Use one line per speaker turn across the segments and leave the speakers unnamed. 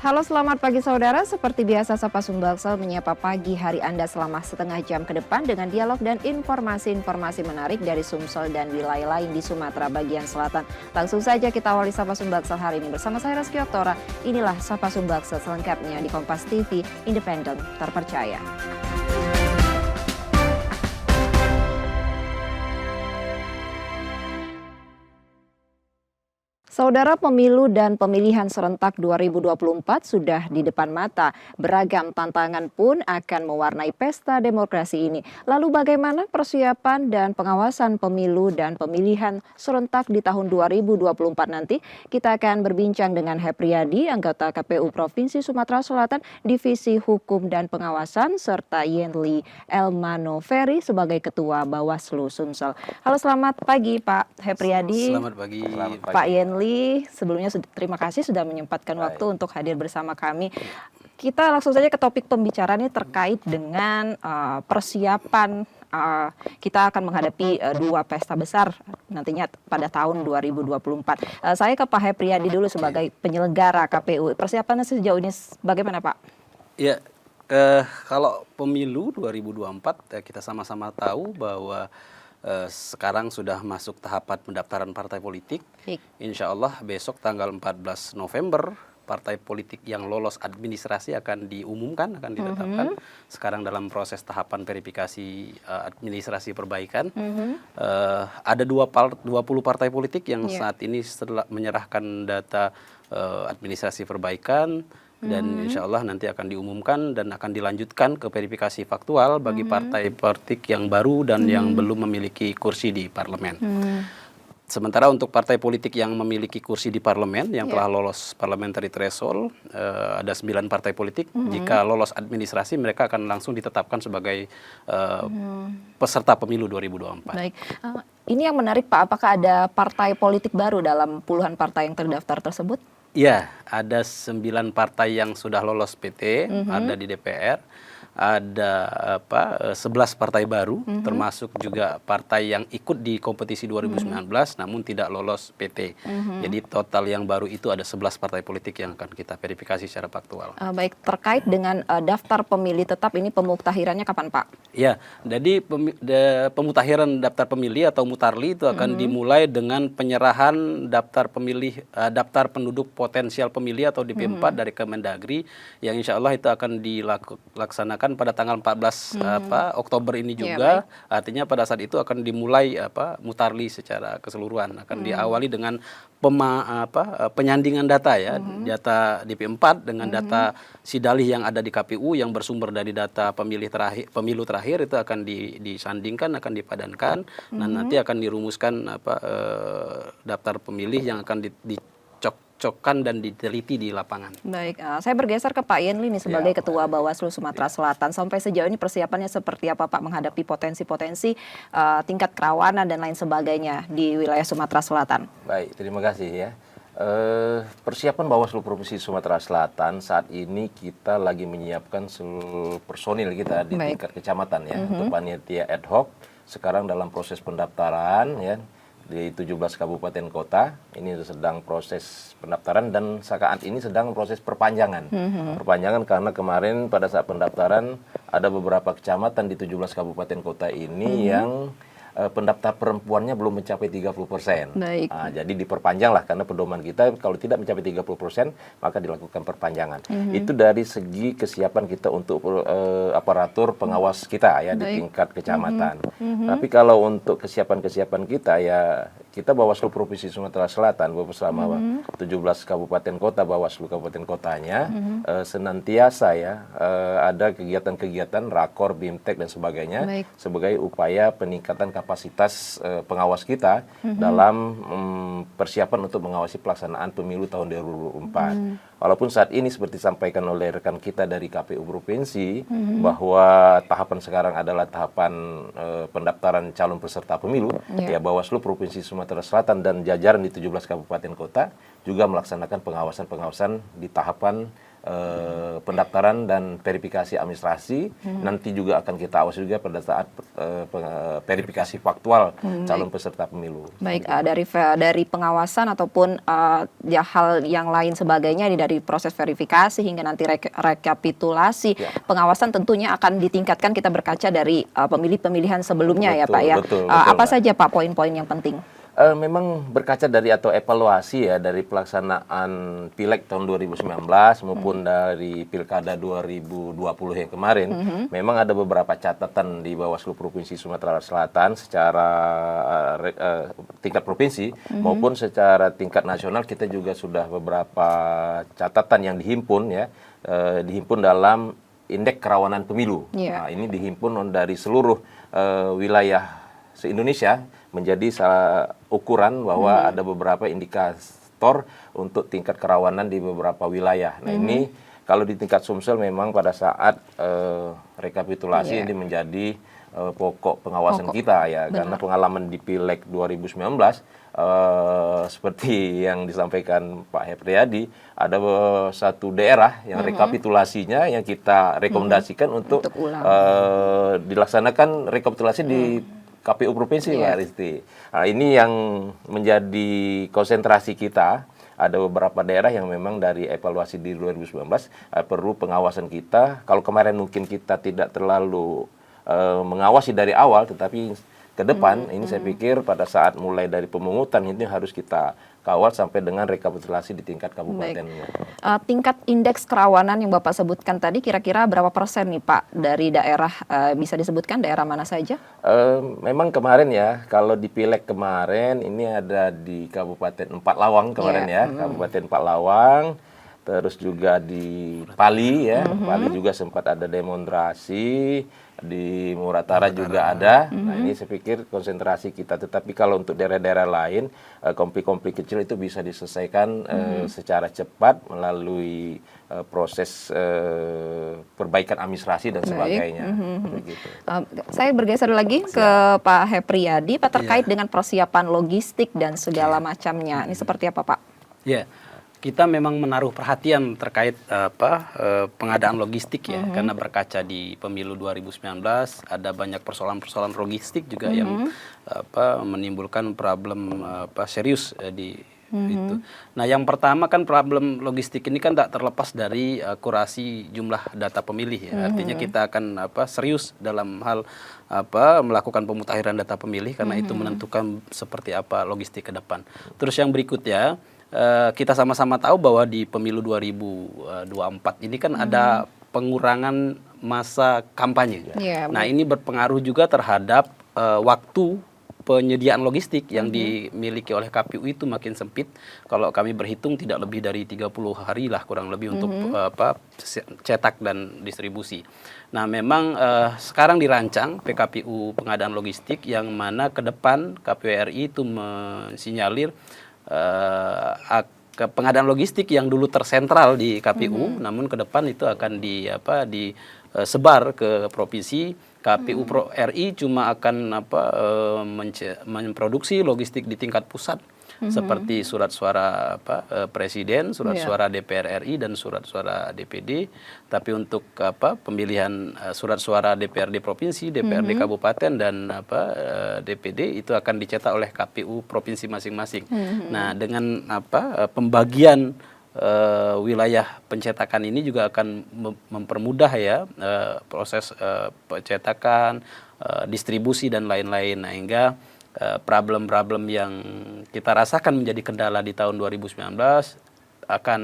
Halo, selamat pagi saudara. Seperti biasa, Sapa Sumbaksel menyapa pagi hari Anda selama setengah jam ke depan dengan dialog dan informasi-informasi menarik dari Sumsel dan wilayah lain di Sumatera bagian selatan. Langsung saja kita awali Sapa Sumbaksel hari ini bersama saya Reski Oktora. Inilah Sapa Sumbaksel selengkapnya di Kompas TV, independen, terpercaya. Saudara, pemilu dan pemilihan serentak 2024 sudah di depan mata. Beragam tantangan pun akan mewarnai pesta demokrasi ini. Lalu bagaimana persiapan dan pengawasan pemilu dan pemilihan serentak di tahun 2024 nanti? Kita akan berbincang dengan Hepriyadi, anggota KPU Provinsi Sumatera Selatan, Divisi Hukum dan Pengawasan, serta Yenli Elmano Ferry sebagai Ketua Bawaslu Sumsel. Halo, selamat pagi Pak Hepriyadi.
Selamat pagi.
Pak Yenli. Sebelumnya terima kasih sudah menyempatkan waktu untuk hadir bersama kami. Kita langsung saja ke topik pembicaraan ini terkait dengan persiapan kita akan menghadapi dua pesta besar nantinya pada tahun 2024. Saya ke Pak Hepriyadi dulu sebagai penyelenggara KPU. Persiapannya sejauh ini bagaimana, Pak?
Ya, kalau pemilu 2024 kita sama-sama tahu bahwa sekarang sudah masuk tahapan pendaftaran partai politik. Insya Allah besok tanggal 14 November partai politik yang lolos administrasi akan diumumkan, akan ditetapkan. Sekarang dalam proses tahapan verifikasi administrasi perbaikan. Ada 20 partai politik yang saat ini setelah menyerahkan data administrasi perbaikan. Dan insya Allah nanti akan diumumkan dan akan dilanjutkan ke verifikasi faktual bagi partai politik yang baru dan yang belum memiliki kursi di parlemen. Sementara untuk partai politik yang memiliki kursi di parlemen yang telah lolos parliamentary threshold, ada 9 partai politik. Jika lolos administrasi, mereka akan langsung ditetapkan sebagai peserta pemilu 2024.
Baik. Ini yang menarik, Pak, apakah ada partai politik baru dalam puluhan partai yang terdaftar tersebut?
Ya, ada 9 partai yang sudah lolos PT, ada di DPR, ada 11 partai baru, termasuk juga partai yang ikut di kompetisi 2019 namun tidak lolos PT. Jadi total yang baru itu ada 11 partai politik yang akan kita verifikasi secara faktual.
Baik, terkait dengan daftar pemilih tetap ini pemuktahirannya kapan, Pak?
Ya, jadi pemutahiran daftar pemilih atau mutarli itu akan dimulai dengan penyerahan daftar pemilih, daftar penduduk potensial pemilih atau DP4 dari Kemendagri yang insya Allah itu akan dilaksanakan pada tanggal 14 Oktober ini juga. Artinya pada saat itu akan dimulai mutarli secara keseluruhan, akan diawali dengan penyandingan data ya, data DP4 dengan data sidalih yang ada di KPU yang bersumber dari data pemilu terakhir itu akan disandingkan, akan dipadankan, dan nanti akan dirumuskan daftar pemilih yang akan dicocokkan dan diteliti di lapangan.
Baik, saya bergeser ke Pak Yenli nih sebagai Ketua Bawaslu Sumatera Selatan. Sampai sejauh ini persiapannya seperti apa, Pak, menghadapi potensi-potensi tingkat kerawanan dan lain sebagainya di wilayah Sumatera Selatan?
Baik, terima kasih ya. Persiapan Bawaslu Provinsi Sumatera Selatan saat ini kita lagi menyiapkan seluruh personil kita di tingkat kecamatan ya, untuk panitia ad hoc. Sekarang dalam proses pendaftaran ya di 17 kabupaten kota. Ini sedang proses pendaftaran dan saat ini sedang proses perpanjangan. Perpanjangan karena kemarin pada saat pendaftaran ada beberapa kecamatan di 17 kabupaten kota ini yang pendaftar perempuannya belum mencapai 30%. Jadi diperpanjang lah karena pedoman kita kalau tidak mencapai 30% maka dilakukan perpanjangan. Itu dari segi kesiapan kita untuk aparatur pengawas kita ya di tingkat kecamatan. Tapi kalau untuk kesiapan-kesiapan kita ya kita Bawaslu Provinsi Sumatera Selatan bersama 17 kabupaten kota Bawaslu kabupaten kotanya senantiasa ya ada kegiatan-kegiatan rakor, BIMTEK dan sebagainya sebagai upaya peningkatan kapasitas pengawas kita dalam persiapan untuk mengawasi pelaksanaan pemilu tahun 2024. Walaupun saat ini seperti disampaikan oleh rekan kita dari KPU Provinsi bahwa tahapan sekarang adalah tahapan pendaftaran calon peserta pemilu, ya Bawaslu Provinsi Sumatera Selatan dan jajaran di 17 kabupaten kota juga melaksanakan pengawasan-pengawasan di tahapan pendaftaran dan verifikasi administrasi. Nanti juga akan kita awasi juga pada saat verifikasi faktual calon peserta pemilu.
Baik, dari pengawasan ataupun ya hal yang lain sebagainya dari proses verifikasi hingga nanti rekapitulasi. Pengawasan tentunya akan ditingkatkan, kita berkaca dari pemilihan sebelumnya, ya Pak ya.
Betul,
apa
Pak.
saja Pak poin-poin yang penting?
Memang berkaca dari atau evaluasi ya dari pelaksanaan Pileg tahun 2019 maupun dari Pilkada 2020 yang kemarin, memang ada beberapa catatan di Bawaslu Provinsi Sumatera Selatan secara tingkat provinsi maupun secara tingkat nasional. Kita juga sudah beberapa catatan yang dihimpun ya, dihimpun dalam Indeks Kerawanan Pemilu. Nah, ini dihimpun dari seluruh wilayah se-Indonesia menjadi ukuran bahwa ada beberapa indikator untuk tingkat kerawanan di beberapa wilayah. Nah, ini kalau di tingkat Sumsel memang pada saat rekapitulasi ini menjadi pokok pengawasan kita ya. Karena pengalaman di Pileg 2019 seperti yang disampaikan Pak Hepriyadi, ada satu daerah yang rekapitulasinya yang kita rekomendasikan untuk dilaksanakan rekapitulasi di KPU Provinsi, Mbak Risti. Nah, ini yang menjadi konsentrasi kita. Ada beberapa daerah yang memang dari evaluasi di 2019 perlu pengawasan kita. Kalau kemarin mungkin kita tidak terlalu mengawasi dari awal, tetapi ke depan ini saya pikir pada saat mulai dari pemungutan ini harus kita kawal sampai dengan rekapitulasi di tingkat kabupaten.
Tingkat indeks kerawanan yang Bapak sebutkan tadi kira-kira berapa persen nih Pak dari daerah, bisa disebutkan daerah mana saja?
Memang kemarin ya, kalau di Pileg kemarin ini ada di Kabupaten Empat Lawang kemarin ya, Kabupaten Empat Lawang, terus juga di Pali ya, Pali juga sempat ada demonstrasi, di Muratara juga ada. Nah, ini saya pikir konsentrasi kita. Tetapi kalau untuk daerah-daerah lain, konflik-konflik kecil itu bisa diselesaikan secara cepat melalui proses perbaikan administrasi dan sebagainya. Begitu.
Saya bergeser lagi ke Pak Hepriyadi, Pak, terkait dengan persiapan logistik dan segala macamnya. Ini seperti apa, Pak?
Ya. Kita memang menaruh perhatian terkait pengadaan logistik ya, karena berkaca di pemilu 2019 ada banyak persoalan-persoalan logistik juga yang menimbulkan problem serius di itu. Nah, yang pertama kan problem logistik ini kan tak terlepas dari akurasi jumlah data pemilih ya. Artinya kita akan serius dalam hal melakukan pemutahiran data pemilih karena itu menentukan seperti apa logistik ke depan. Terus yang berikutnya, kita sama-sama tahu bahwa di pemilu 2024 ini kan ada pengurangan masa kampanye. Nah, ini berpengaruh juga terhadap waktu penyediaan logistik yang dimiliki oleh KPU itu makin sempit. Kalau kami berhitung tidak lebih dari 30 hari lah kurang lebih untuk cetak dan distribusi. Nah, memang sekarang dirancang PKPU pengadaan logistik yang mana ke depan KPU RI itu mensinyalir pengadaan logistik yang dulu tersentral di KPU, namun ke depan itu akan disebar ke provinsi. KPU RI cuma akan memproduksi logistik di tingkat pusat seperti surat suara presiden, surat suara DPR RI dan surat suara DPD. Tapi untuk pemilihan surat suara DPRD provinsi, DPRD kabupaten dan DPD itu akan dicetak oleh KPU provinsi masing-masing. Nah, dengan pembagian wilayah pencetakan ini juga akan mempermudah ya proses pencetakan, distribusi dan lain-lain. Nah, hingga problem-problem yang kita rasakan menjadi kendala di tahun 2019 akan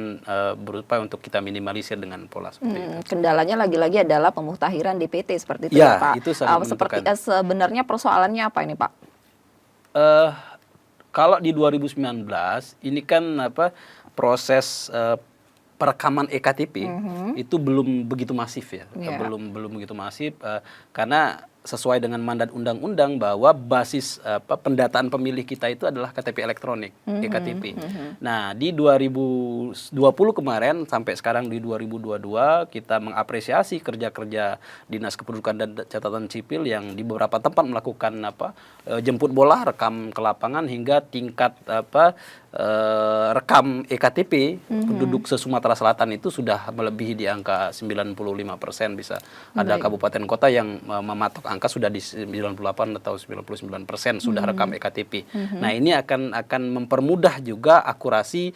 berupaya untuk kita minimalisir dengan pola seperti itu.
Kendalanya lagi-lagi adalah pemutahiran DPT seperti itu ya, Pak.
Itu seperti
sebenarnya persoalannya apa ini, Pak?
Kalau di 2019 ini kan proses perekaman EKTP itu belum begitu masif ya, belum begitu masif karena sesuai dengan mandat undang-undang bahwa basis pendataan pemilih kita itu adalah KTP elektronik, eKTP. Nah, di 2020 kemarin sampai sekarang di 2022 kita mengapresiasi kerja-kerja Dinas Kependudukan dan Catatan Sipil yang di beberapa tempat melakukan jemput bola, rekam ke lapangan hingga tingkat rekam eKTP penduduk se-Sumatera Selatan itu sudah melebihi di angka 95% bisa. Ada kabupaten kota yang mematok angka sudah di 98 atau 99% sudah rekam eKTP. Nah, ini akan mempermudah juga akurasi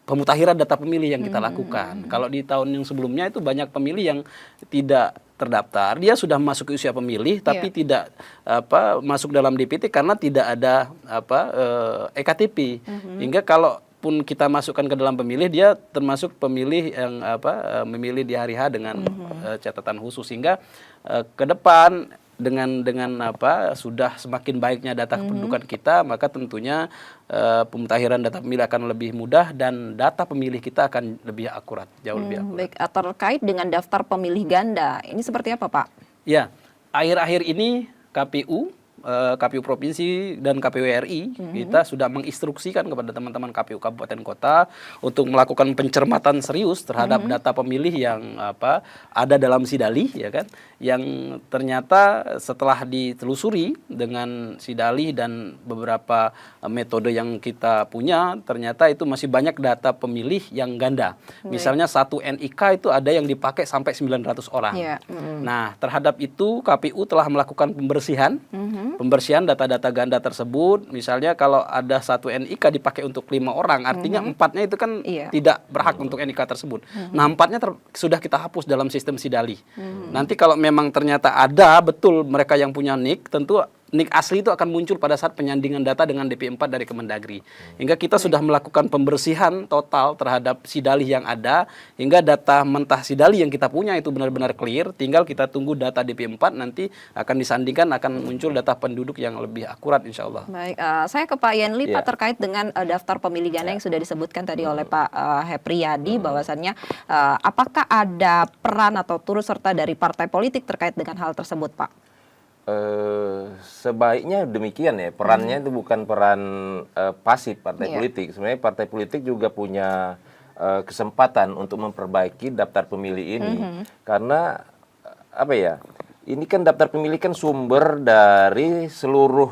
pemutakhiran data pemilih yang kita lakukan. Kalau di tahun yang sebelumnya itu banyak pemilih yang tidak terdaftar, dia sudah masuk ke usia pemilih tapi tidak masuk dalam DPT karena tidak ada eKTP. Hingga kalaupun kita masukkan ke dalam pemilih, dia termasuk pemilih yang memilih di hari H dengan catatan khusus. Sehingga ke depan dengan sudah semakin baiknya data kependudukan kita, maka tentunya pemutakhiran data pemilih akan lebih mudah dan data pemilih kita akan lebih akurat, jauh lebih akurat.
Baik, terkait dengan daftar pemilih ganda, ini seperti apa, Pak?
Ya, akhir-akhir ini KPU Provinsi dan KPU RI kita sudah menginstruksikan kepada teman-teman KPU Kabupaten Kota untuk melakukan pencermatan serius terhadap data pemilih yang ada dalam Sidalih, ya kan, yang ternyata setelah ditelusuri dengan Sidalih dan beberapa metode yang kita punya, ternyata itu masih banyak data pemilih yang ganda. Misalnya satu NIK itu ada yang dipakai sampai 900 orang. Nah, terhadap itu KPU telah melakukan pembersihan data-data ganda tersebut. Misalnya kalau ada satu NIK dipakai untuk 5 orang, artinya 4-nya itu kan tidak berhak untuk NIK tersebut. Nah, 4-nya sudah kita hapus dalam sistem Sidalih. Nanti kalau memang ternyata ada betul mereka yang punya NIK, tentu NIK asli itu akan muncul pada saat penyandingan data dengan DP4 dari Kemendagri. Hingga kita sudah melakukan pembersihan total terhadap Sidalih yang ada, hingga data mentah Sidalih yang kita punya itu benar-benar clear. Tinggal kita tunggu data DP4 nanti akan disandingkan, akan muncul data penduduk yang lebih akurat, insya Allah.
Baik, saya ke Pak Yenli, Pak, terkait dengan daftar pemilih ganda yang sudah disebutkan tadi oleh Pak Hepriyadi, bahwasannya apakah ada peran atau turut serta dari partai politik terkait dengan hal tersebut, Pak?
Sebaiknya demikian ya, perannya itu bukan peran pasif partai politik. Sebenarnya partai politik juga punya kesempatan untuk memperbaiki daftar pemilih ini, karena ini kan daftar pemilih kan sumber dari seluruh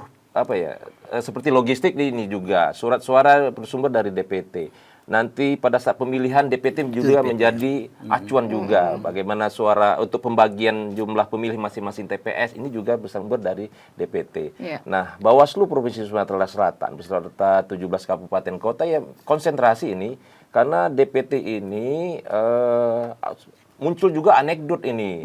seperti logistik ini juga, surat suara bersumber dari DPT. Nanti pada saat pemilihan DPT juga menjadi acuan juga bagaimana suara untuk pembagian jumlah pemilih masing-masing TPS ini juga bersumber dari DPT. Nah, Bawaslu Provinsi Sumatera Selatan beserta 17 kabupaten kota ya konsentrasi ini karena DPT ini muncul juga anekdot ini.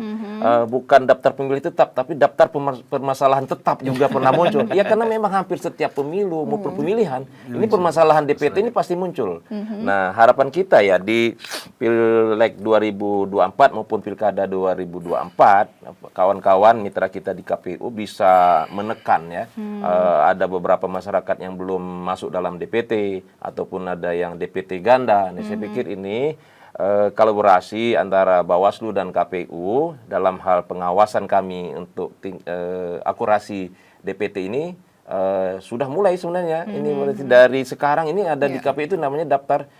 Bukan daftar pemilih tetap, tapi daftar permasalahan tetap juga pernah muncul. Ya karena memang hampir setiap pemilu maupun pemilihan, ini permasalahan DPT ini pasti muncul. Nah, harapan kita ya di Pileg 2024 maupun Pilkada 2024, kawan-kawan mitra kita di KPU bisa menekan ya. Ada beberapa masyarakat yang belum masuk dalam DPT, ataupun ada yang DPT ganda. Nah, saya pikir ini kolaborasi antara Bawaslu dan KPU dalam hal pengawasan kami untuk akurasi DPT ini sudah mulai sebenarnya. Ini dari sekarang ini ada di KPU itu namanya daftar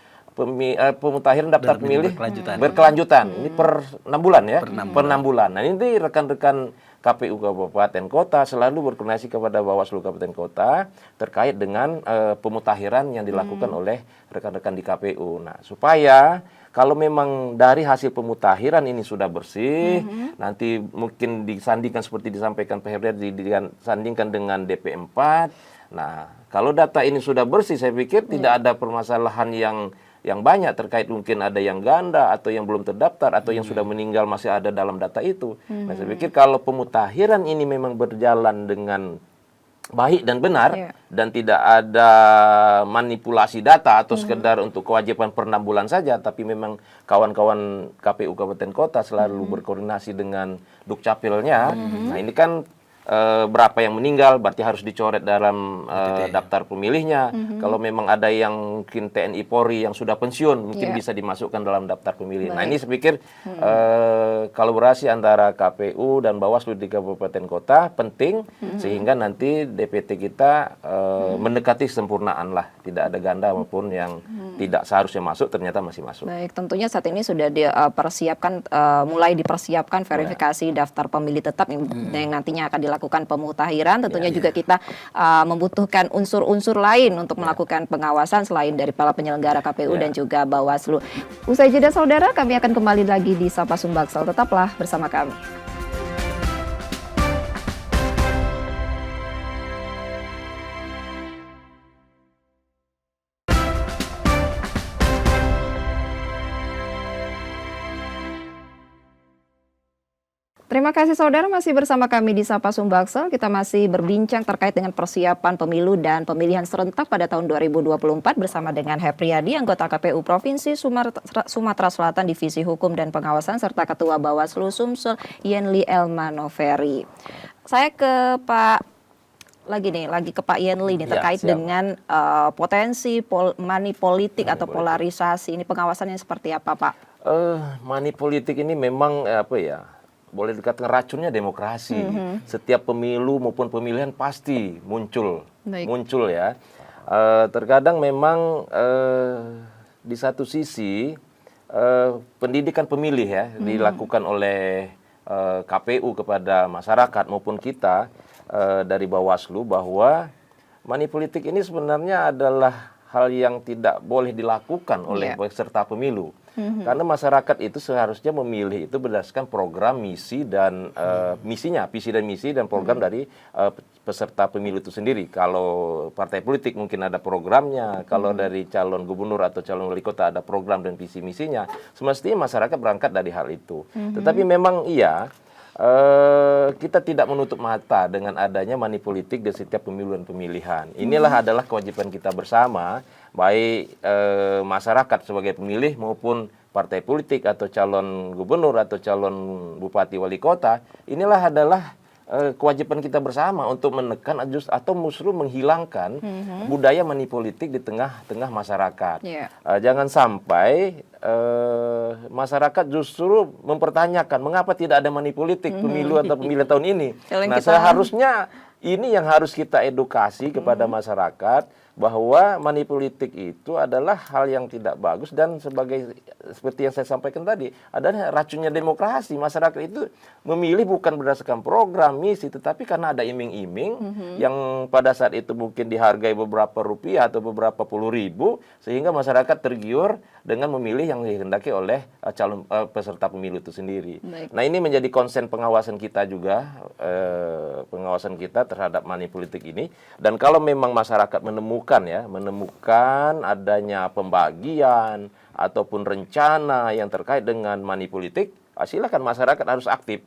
pemutakhiran daftar pemilih berkelanjutan. Ini per 6 bulan ya, per 6 bulan. Nah, ini rekan-rekan KPU Kabupaten Kota selalu berkoordinasi kepada Bawaslu Kabupaten Kota terkait dengan pemutakhiran yang dilakukan oleh rekan-rekan di KPU. Nah, supaya kalau memang dari hasil pemutakhiran ini sudah bersih, nanti mungkin disandingkan seperti disampaikan Pak Hepriyadi, disandingkan dengan DP4. Nah, kalau data ini sudah bersih, saya pikir tidak ada permasalahan yang banyak terkait mungkin ada yang ganda atau yang belum terdaftar atau yang sudah meninggal masih ada dalam data itu. Nah, saya pikir kalau pemutakhiran ini memang berjalan dengan baik dan benar dan tidak ada manipulasi data atau sekedar untuk kewajiban per 6 bulan saja, tapi memang kawan-kawan KPU Kabupaten Kota selalu berkoordinasi dengan Dukcapilnya. Nah, ini kan berapa yang meninggal, berarti harus dicoret dalam daftar pemilihnya. Kalau memang ada yang mungkin TNI Polri yang sudah pensiun, mungkin bisa dimasukkan dalam daftar pemilih. Nah ini saya pikir kolaborasi antara KPU dan Bawaslu di kabupaten kota penting, sehingga nanti DPT kita mendekati kesempurnaan lah, tidak ada ganda maupun yang tidak seharusnya masuk ternyata masih masuk.
Baik, tentunya saat ini sudah dipersiapkan, mulai dipersiapkan verifikasi daftar pemilih tetap yang nantinya akan dilakukan pemutahiran. Tentunya juga kita membutuhkan unsur-unsur lain untuk melakukan pengawasan selain dari para penyelenggara KPU dan juga Bawaslu. Usai jeda saudara, kami akan kembali lagi di Sapa Sumbaksel. Tetaplah bersama kami. Terima kasih saudara masih bersama kami di Sapa Sumbaksel. Kita masih berbincang terkait dengan persiapan pemilu dan pemilihan serentak pada tahun 2024 bersama dengan Hepriyadi, anggota KPU Provinsi Sumatera Selatan Divisi Hukum dan Pengawasan serta Ketua Bawaslu Sumsel Yenli Elmanoveri. Saya ke Pak lagi ke Pak Yenli nih terkait dengan potensi money politik atau polarisasi. Ini pengawasannya seperti apa, Pak?
Money politik ini memang boleh dikatakan racunnya demokrasi. Setiap pemilu maupun pemilihan pasti muncul ya. Terkadang memang di satu sisi pendidikan pemilih ya dilakukan oleh KPU kepada masyarakat maupun kita dari Bawaslu bahwa money politik ini sebenarnya adalah hal yang tidak boleh dilakukan oleh peserta pemilu. Karena masyarakat itu seharusnya memilih itu berdasarkan program, misi dan misinya, visi dan misi dan program dari peserta pemilu itu sendiri. Kalau partai politik mungkin ada programnya, kalau dari calon gubernur atau calon wali kota ada program dan visi misinya. Semestinya masyarakat berangkat dari hal itu. Tetapi memang kita tidak menutup mata dengan adanya money politik di setiap pemilu dan pemilihan. Inilah adalah kewajiban kita bersama, baik masyarakat sebagai pemilih maupun partai politik atau calon gubernur atau calon bupati wali kota. Inilah adalah kewajiban kita bersama untuk menekan atau justru menghilangkan budaya money politik di tengah-tengah masyarakat. Jangan sampai masyarakat justru mempertanyakan mengapa tidak ada money politik pemilu atau pemilihan tahun ini. Nah, seharusnya ini yang harus kita edukasi kepada masyarakat bahwa money politik itu adalah hal yang tidak bagus dan seperti yang saya sampaikan tadi adalah racunnya demokrasi. Masyarakat itu memilih bukan berdasarkan program, misi, tetapi karena ada iming-iming yang pada saat itu mungkin dihargai beberapa rupiah atau beberapa puluh ribu, sehingga masyarakat tergiur dengan memilih yang dikehendaki oleh calon peserta pemilu itu sendiri. Nah, ini menjadi konsen pengawasan kita juga, pengawasan kita terhadap money politik ini. Dan kalau memang masyarakat menemukan adanya pembagian ataupun rencana yang terkait dengan money politik, silakan masyarakat harus aktif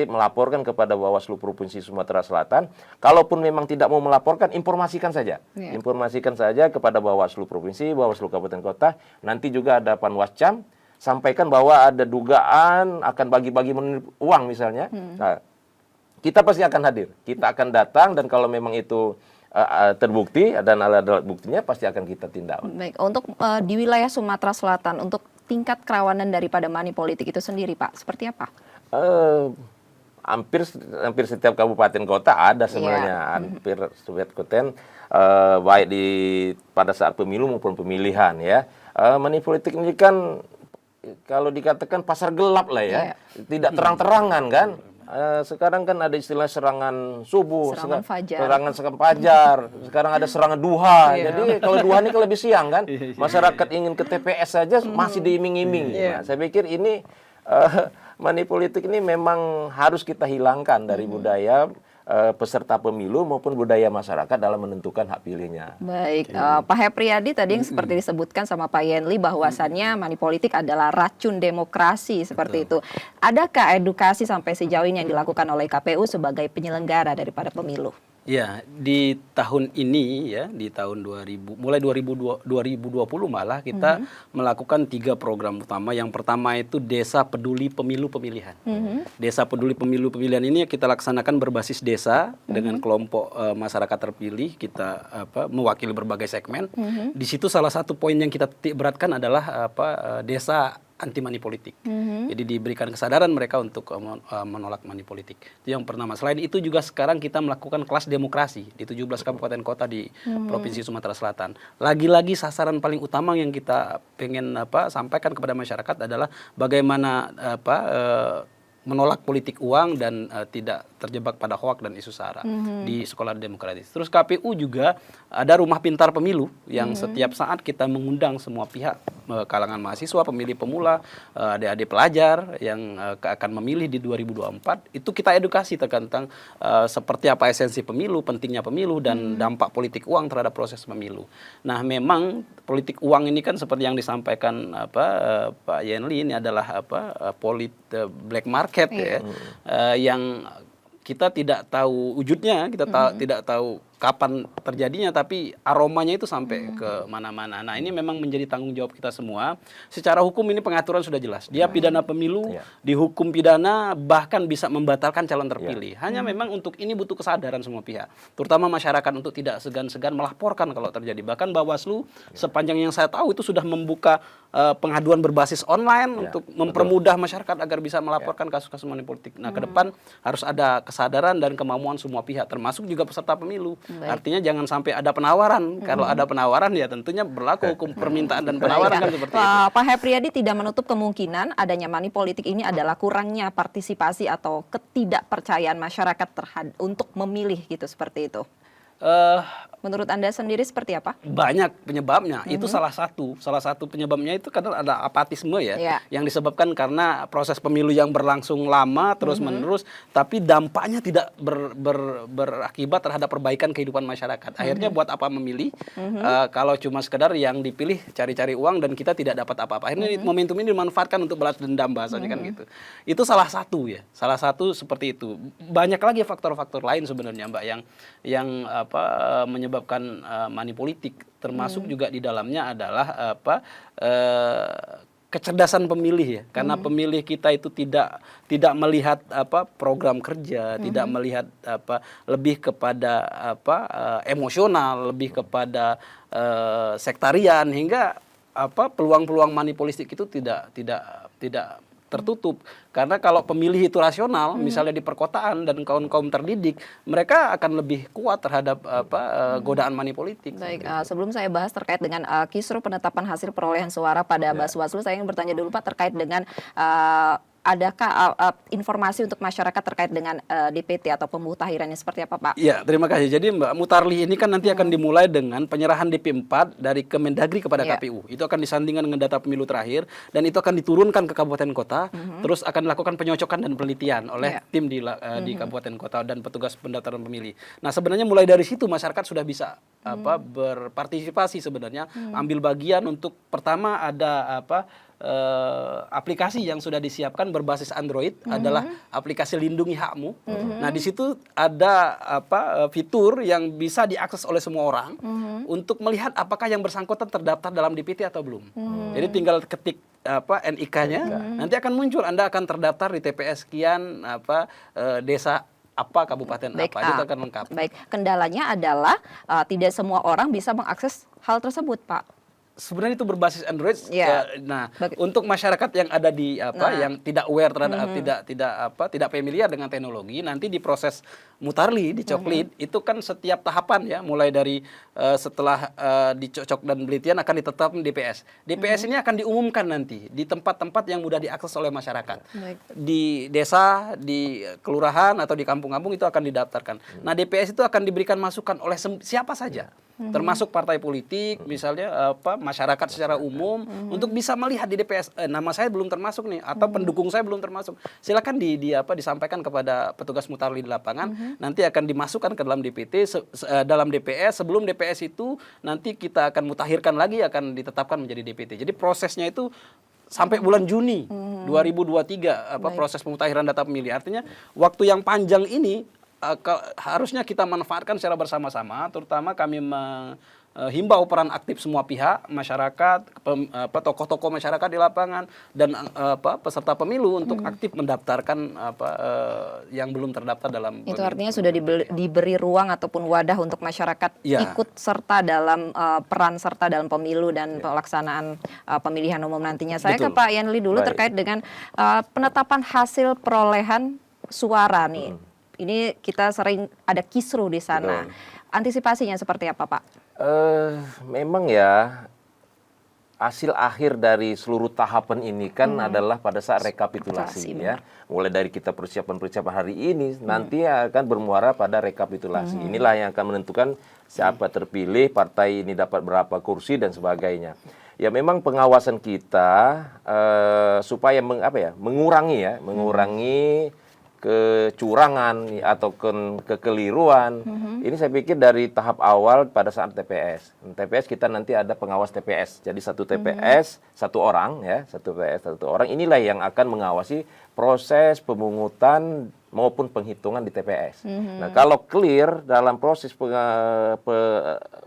melaporkan kepada Bawaslu Provinsi Sumatera Selatan. Kalaupun memang tidak mau melaporkan, informasikan saja kepada Bawaslu Provinsi, Bawaslu Kabupaten Kota. Nanti juga ada Panwascam, sampaikan bahwa ada dugaan akan bagi-bagi uang misalnya. Nah, kita pasti akan hadir, kita akan datang, dan kalau memang itu terbukti dan ada buktinya pasti akan kita tindak.
Baik, untuk di wilayah Sumatera Selatan untuk tingkat kerawanan daripada money politik itu sendiri, Pak, seperti apa?
Hampir setiap kabupaten kota ada sebenarnya, hampir setiap kota, baik pada saat pemilu maupun pemilihan ya. Money politik ini kan kalau dikatakan pasar gelap lah ya, tidak terang-terangan kan. Sekarang kan ada istilah serangan subuh, serangan fajar, sekarang ada serangan duha. Jadi kalau duha ini kan lebih siang kan, masyarakat ingin ke TPS saja masih diiming-iming. Nah, saya pikir ini money politik ini memang harus kita hilangkan dari budaya peserta pemilu maupun budaya masyarakat dalam menentukan hak pilihnya.
Baik, Pak Hepriyadi tadi yang seperti disebutkan sama Pak Yenli bahwasannya money politik adalah racun demokrasi seperti itu. Adakah edukasi sampai sejauh ini yang dilakukan oleh KPU sebagai penyelenggara daripada pemilu?
Ya, di tahun ini ya, di tahun 2020 malah kita melakukan 3 program utama. Yang pertama itu Desa Peduli Pemilu Pemilihan. Desa Peduli Pemilu Pemilihan ini kita laksanakan berbasis desa dengan kelompok masyarakat terpilih, kita mewakili berbagai segmen. Di situ salah satu poin yang kita titik beratkan adalah desa anti money politik. Jadi diberikan kesadaran mereka untuk menolak money politik. Itu yang pertama. Selain itu juga sekarang kita melakukan kelas demokrasi di 17 kabupaten kota di Provinsi Sumatera Selatan. Lagi-lagi sasaran paling utama yang kita pengen sampaikan kepada masyarakat adalah bagaimana menolak politik uang dan tidak terjebak pada hoak dan isu sara di sekolah demokratis. Terus KPU juga ada rumah pintar pemilu yang setiap saat kita mengundang semua pihak, kalangan mahasiswa, pemilih pemula, adik-adik pelajar yang akan memilih di 2024. Itu kita edukasi tentang seperti apa esensi pemilu, pentingnya pemilu, dan dampak politik uang terhadap proses pemilu. Nah, memang politik uang ini kan seperti yang disampaikan Pak Yenli, ini adalah black market ya, yang kita tidak tahu wujudnya, kita tidak tahu kapan terjadinya, tapi aromanya itu sampai ke mana-mana. Nah, ini memang menjadi tanggung jawab kita semua. Secara hukum ini pengaturan sudah jelas. Dia pidana pemilu, dihukum pidana, bahkan bisa membatalkan calon terpilih. Hanya memang untuk ini butuh kesadaran semua pihak, terutama masyarakat, untuk tidak segan-segan melaporkan kalau terjadi. Bahkan Bawaslu sepanjang yang saya tahu itu sudah membuka pengaduan berbasis online untuk mempermudah masyarakat agar bisa melaporkan kasus-kasus money politik. Nah, ke depan harus ada kesadaran dan kemauan semua pihak, termasuk juga peserta pemilu. Artinya jangan sampai ada penawaran. Kalau ada penawaran ya tentunya berlaku hukum permintaan dan penawaran kan seperti itu.
Pak Hefriyadi tidak menutup kemungkinan adanya money politik ini adalah kurangnya partisipasi atau ketidakpercayaan masyarakat untuk memilih gitu, seperti itu. Menurut Anda sendiri seperti apa?
Banyak penyebabnya. Itu salah satu penyebabnya itu kadang ada apatisme ya, yang disebabkan karena proses pemilu yang berlangsung lama terus-menerus, tapi dampaknya tidak berakibat terhadap perbaikan kehidupan masyarakat. Akhirnya buat apa memilih kalau cuma sekedar yang dipilih cari-cari uang dan kita tidak dapat apa-apa. Akhirnya momentum ini dimanfaatkan untuk balas dendam, bahasanya kan gitu. Itu salah satu ya. Salah satu seperti itu. Banyak lagi faktor-faktor lain sebenarnya, Mbak, yang menyebabkan money politik, termasuk juga di dalamnya adalah kecerdasan pemilih ya, karena pemilih kita itu tidak melihat program kerja, tidak melihat lebih kepada emosional, lebih kepada sektarian, hingga peluang-peluang money politik itu tidak tertutup. Karena kalau pemilih itu rasional, misalnya di perkotaan dan kaum terdidik, mereka akan lebih kuat terhadap godaan money politik.
Baik, sebelum saya bahas terkait dengan kisru penetapan hasil perolehan suara pada Bawaslu, saya ingin bertanya dulu Pak terkait dengan adakah informasi untuk masyarakat terkait dengan DPT atau pemutahirannya seperti apa, Pak?
Iya, terima kasih. Jadi Mbak Mutarli ini kan nanti akan dimulai dengan penyerahan DP4 dari Kemendagri kepada KPU. Itu akan disandingkan dengan data pemilu terakhir dan itu akan diturunkan ke kabupaten kota, terus akan dilakukan penyocokan dan penelitian oleh tim di kabupaten kota dan petugas pendaftaran pemilih. Nah, sebenarnya mulai dari situ masyarakat sudah bisa berpartisipasi sebenarnya, ambil bagian. Untuk pertama ada aplikasi yang sudah disiapkan berbasis Android, adalah aplikasi Lindungi Hakmu. Nah, di situ ada fitur yang bisa diakses oleh semua orang untuk melihat apakah yang bersangkutan terdaftar dalam DPT atau belum. Jadi tinggal ketik NIK-nya, nanti akan muncul Anda akan terdaftar di TPS sekian, desa apa, kabupaten apa, itu akan lengkap.
Baik, kendalanya adalah tidak semua orang bisa mengakses hal tersebut, Pak.
Sebenarnya itu berbasis Android. Nah, untuk masyarakat yang ada di yang tidak aware terhadap tidak familiar dengan teknologi, nanti di proses Mutarli, di Coklit, itu kan setiap tahapan ya, mulai dari setelah dicocok dan penelitian akan ditetapkan DPS. DPS ini akan diumumkan nanti di tempat-tempat yang mudah diakses oleh masyarakat. Di desa, di kelurahan atau di kampung-kampung itu akan didaftarkan. Nah, DPS itu akan diberikan masukan oleh siapa saja, termasuk partai politik, misalnya masyarakat secara umum, untuk bisa melihat di DPS, nama saya belum termasuk nih, atau pendukung saya belum termasuk. Silakan disampaikan kepada petugas Mutarli di lapangan, nanti akan dimasukkan ke dalam DPT, dalam DPS. Sebelum DPS itu nanti kita akan mutakhirkan lagi, akan ditetapkan menjadi DPT. Jadi prosesnya itu sampai bulan Juni 2023 proses pemutakhiran data pemilih. Artinya waktu yang panjang ini harusnya kita manfaatkan secara bersama-sama, terutama kami menghimbau peran aktif semua pihak, masyarakat, tokoh-tokoh masyarakat di lapangan, dan peserta pemilu untuk aktif mendaftarkan yang belum terdaftar dalam
Itu
pemilu.
artinya sudah diberi ruang ataupun wadah untuk masyarakat
Ya.
ikut serta dalam peran serta dalam pemilu dan pelaksanaan pemilihan umum nantinya. Saya ke
Betul.
Pak Yanli dulu
Baik.
terkait dengan penetapan hasil perolehan suara nih. Ini kita sering ada kisruh di sana.
Betul.
Antisipasinya seperti apa, Pak?
Memang ya hasil akhir dari seluruh tahapan ini kan adalah pada saat rekapitulasi ya. Mulai dari kita persiapan hari ini nanti akan bermuara pada rekapitulasi. Inilah yang akan menentukan siapa terpilih, partai ini dapat berapa kursi dan sebagainya. Ya memang pengawasan kita supaya mengurangi kecurangan atau kekeliruan. Ini saya pikir dari tahap awal pada saat TPS. TPS kita nanti ada pengawas TPS. Jadi satu TPS satu orang ya, satu TPS satu orang. Inilah yang akan mengawasi proses pemungutan maupun penghitungan di TPS. Nah, kalau clear dalam proses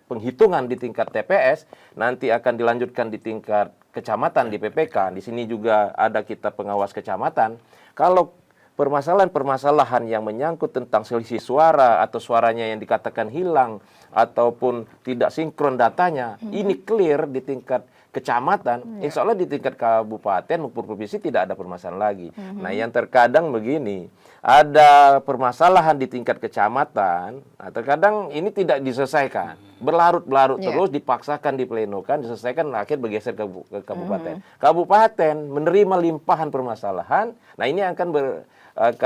penghitungan di tingkat TPS, nanti akan dilanjutkan di tingkat kecamatan di PPK. Di sini juga ada kita pengawas kecamatan. Kalau permasalahan-permasalahan yang menyangkut tentang selisih suara atau suaranya yang dikatakan hilang ataupun tidak sinkron datanya, ini clear di tingkat kecamatan, insya Allah di tingkat kabupaten maupun provinsi tidak ada permasalahan lagi. Nah, yang terkadang begini, ada permasalahan di tingkat kecamatan, nah terkadang ini tidak diselesaikan, berlarut-larut terus, dipaksakan diplenokan, diselesaikan, akhir bergeser ke kabupaten. Kabupaten menerima limpahan permasalahan, nah ini akan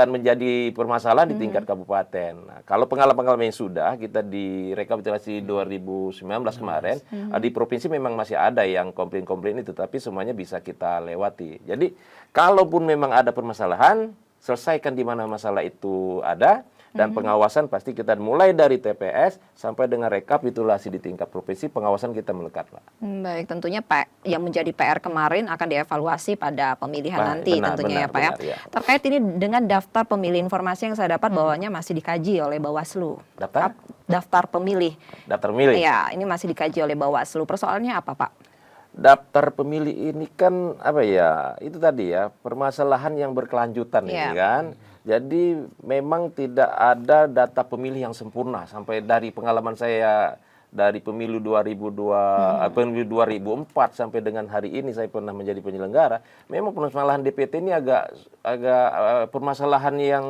menjadi permasalahan di tingkat kabupaten. Nah, kalau pengalaman-pengalaman yang sudah kita di rekapitulasi 2019 kemarin, di provinsi memang masih ada yang komplain-komplain itu, tapi semuanya bisa kita lewati. Jadi, kalaupun memang ada permasalahan, selesaikan di mana masalah itu ada, dan pengawasan pasti kita mulai dari TPS sampai dengan rekapitulasi di tingkat provinsi, pengawasan kita melekat, Pak.
Baik, tentunya Pak, yang menjadi PR kemarin akan dievaluasi pada pemilihan nanti tentunya ya Pak ya. Terkait ini dengan daftar pemilih, informasi yang saya dapat bahwanya masih dikaji oleh Bawaslu. Daftar pemilih.
Daftar pemilih.
Ya, ini masih dikaji oleh Bawaslu. Persoalannya apa, Pak?
Daftar pemilih ini kan itu tadi ya, permasalahan yang berkelanjutan ini kan. Jadi memang tidak ada data pemilih yang sempurna sampai dari pengalaman saya dari pemilu 2004 sampai dengan hari ini saya pernah menjadi penyelenggara. Memang permasalahan DPT ini agak permasalahan yang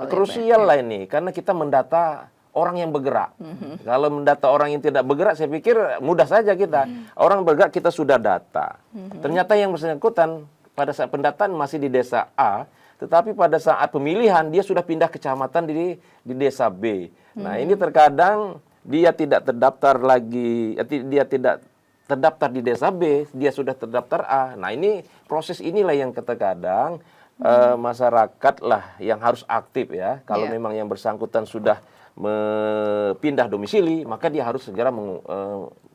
krusial lah ini, karena kita mendata orang yang bergerak. Kalau mendata orang yang tidak bergerak, saya pikir mudah saja kita. Orang bergerak kita sudah data. Ternyata yang bersangkutan pada saat pendataan masih di desa A, tetapi pada saat pemilihan dia sudah pindah kecamatan di desa B. Nah, ini terkadang dia tidak terdaftar lagi, dia tidak terdaftar di desa B, dia sudah terdaftar A. Nah, ini proses inilah yang terkadang masyarakat lah yang harus aktif ya. Kalau memang yang bersangkutan sudah pindah domisili, maka dia harus segera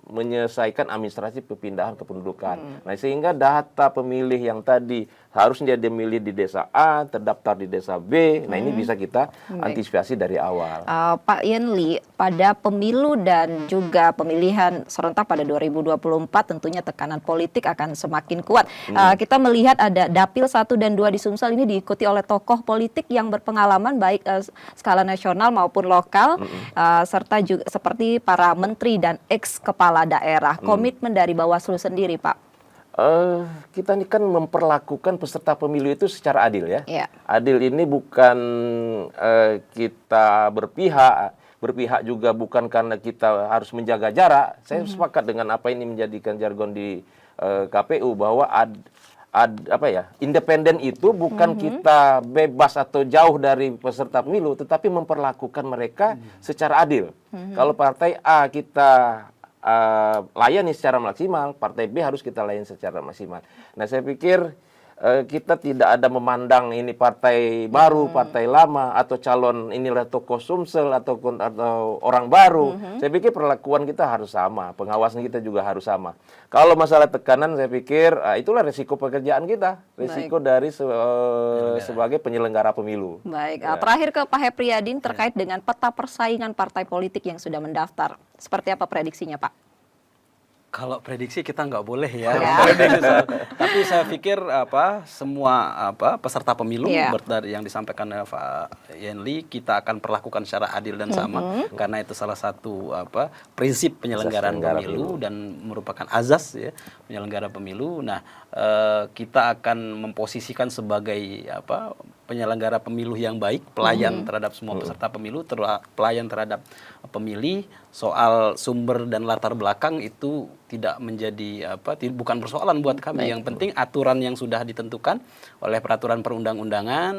menyelesaikan administrasi perpindahan kependudukan. Nah, sehingga data pemilih yang tadi harusnya dia memilih di desa A, terdaftar di desa B. Nah, ini bisa kita antisipasi dari awal.
Pak Yanli, pada pemilu dan juga pemilihan serentak pada 2024 tentunya tekanan politik akan semakin kuat. Kita melihat ada Dapil 1 dan 2 di Sumsel ini diikuti oleh tokoh politik yang berpengalaman baik skala nasional maupun lokal, serta juga seperti para menteri dan ex-kepala daerah. Komitmen dari Bawaslu sendiri, Pak?
Kita ini kan memperlakukan peserta pemilu itu secara adil ya. Adil ini bukan kita berpihak juga bukan karena kita harus menjaga jarak. Saya sepakat dengan apa ini menjadikan jargon di KPU bahwa independen itu bukan kita bebas atau jauh dari peserta pemilu, tetapi memperlakukan mereka secara adil. Kalau partai A kita layani secara maksimal, partai B harus kita layani secara maksimal. Nah, saya pikir kita tidak ada memandang ini partai baru, partai lama, atau calon inilah tokoh Sumsel atau orang baru. Saya pikir perlakuan kita harus sama, pengawasan kita juga harus sama. Kalau masalah tekanan, saya pikir itulah resiko pekerjaan kita, resiko dari sebagai penyelenggara pemilu.
Baik, terakhir ke Pak Hepriyadin terkait dengan peta persaingan partai politik yang sudah mendaftar. Seperti apa prediksinya, Pak?
Kalau prediksi kita nggak boleh ya. Tapi saya pikir semua peserta pemilu yang disampaikan Pak Yenli, kita akan perlakukan secara adil dan sama, karena itu salah satu prinsip penyelenggaraan pemilu dan merupakan azas ya penyelenggara pemilu. Nah, kita akan memposisikan sebagai penyelenggara pemilu yang baik, pelayan terhadap semua peserta pemilu, pelayan terhadap pemilih. Soal sumber dan latar belakang itu tidak menjadi bukan persoalan buat kami. Yang penting aturan yang sudah ditentukan oleh peraturan perundang-undangan,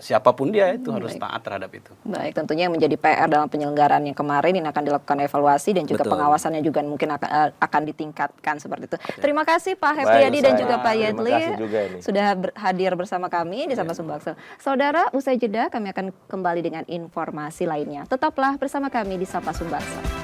siapapun dia itu harus taat terhadap itu.
Baik, tentunya yang menjadi PR dalam penyelenggaraan yang kemarin ini akan dilakukan evaluasi dan juga pengawasannya juga mungkin akan ditingkatkan seperti itu. Terima kasih Pak Hepriyadi dan juga Pak Yedli sudah hadir bersama kami di Sapa Sumbaksel. Saudara, usai jeda kami akan kembali dengan informasi lainnya. Tetaplah bersama kami di Sapa Sumbaksel.